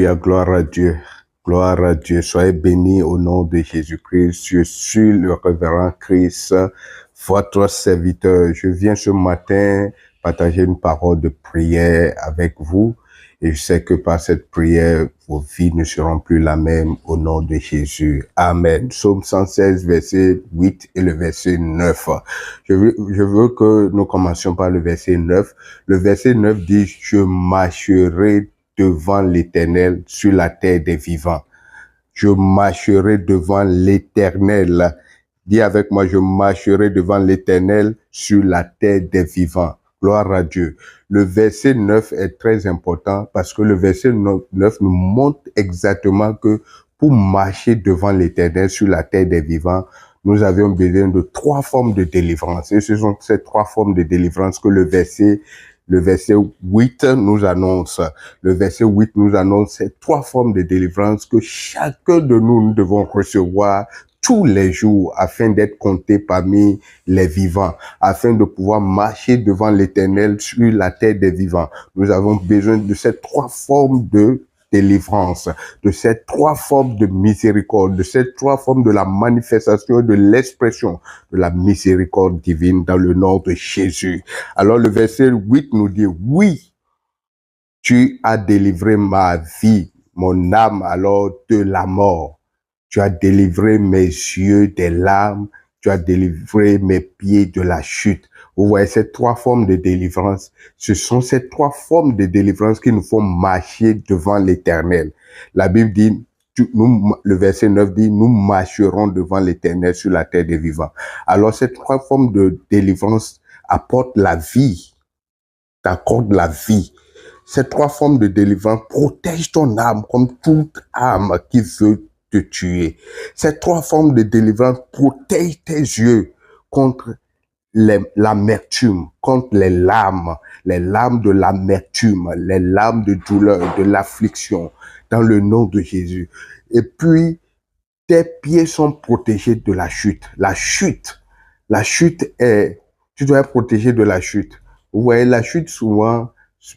Alléluia, gloire à Dieu. Gloire à Dieu. Soyez bénis au nom de Jésus-Christ. Je suis le révérend Christ, votre serviteur. Je viens ce matin partager une parole de prière avec vous. Et je sais que par cette prière, vos vies ne seront plus la même au nom de Jésus. Amen. Psaume 116, verset 8 et le verset 9. Je veux que nous commencions par le verset 9. Le verset 9 dit, je marcherai devant l'Éternel sur la terre des vivants. Je marcherai devant l'Éternel. Dis avec moi, je marcherai devant l'Éternel sur la terre des vivants. Gloire à Dieu. Le verset 9 est très important parce que le verset 9 nous montre exactement que pour marcher devant l'Éternel sur la terre des vivants, nous avions besoin de 3 formes de délivrance. Et ce sont ces 3 formes de délivrance que le verset 8 nous annonce. Le verset 8 nous annonce ces 3 formes de délivrance que chacun de nous devons recevoir tous les jours afin d'être comptés parmi les vivants, afin de pouvoir marcher devant l'Éternel sur la terre des vivants. Nous avons besoin de ces 3 formes de délivrance, de ces 3 formes de miséricorde, de ces 3 formes de la manifestation, de l'expression de la miséricorde divine dans le nom de Jésus. Alors le verset 8 nous dit, oui, tu as délivré ma vie, mon âme alors de la mort. Tu as délivré mes yeux des larmes, tu as délivré mes pieds de la chute. Vous voyez, ces 3 formes de délivrance, ce sont ces 3 formes de délivrance qui nous font marcher devant l'Éternel. La Bible dit, le verset 9 dit, nous marcherons devant l'Éternel sur la terre des vivants. Alors, ces 3 formes de délivrance apportent la vie, t'accordent la vie. Ces 3 formes de délivrance protègent ton âme comme toute âme qui veut te tuer. Ces 3 formes de délivrance protègent tes yeux contre l'amertume, contre les larmes de l'amertume, les larmes de douleur, de l'affliction, dans le nom de Jésus. Et puis, tes pieds sont protégés de la chute. La chute est, tu dois être protégé de la chute. Vous voyez, la chute souvent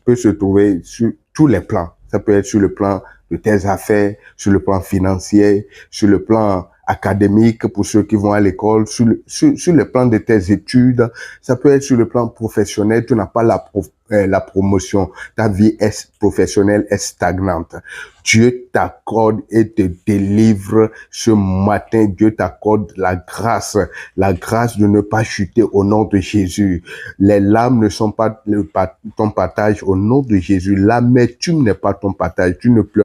peut se trouver sur tous les plans. Ça peut être sur le plan de tes affaires, sur le plan financier, sur le plan académique pour ceux qui vont à l'école, sur le plan de tes études. Ça peut être sur le plan professionnel. Tu n'as pas la promotion. Ta vie professionnelle est stagnante. Dieu t'accorde et te délivre ce matin. Dieu t'accorde la grâce de ne pas chuter au nom de Jésus. Les larmes ne sont pas ton partage au nom de Jésus. L'amertume n'est pas ton partage. Tu ne pleures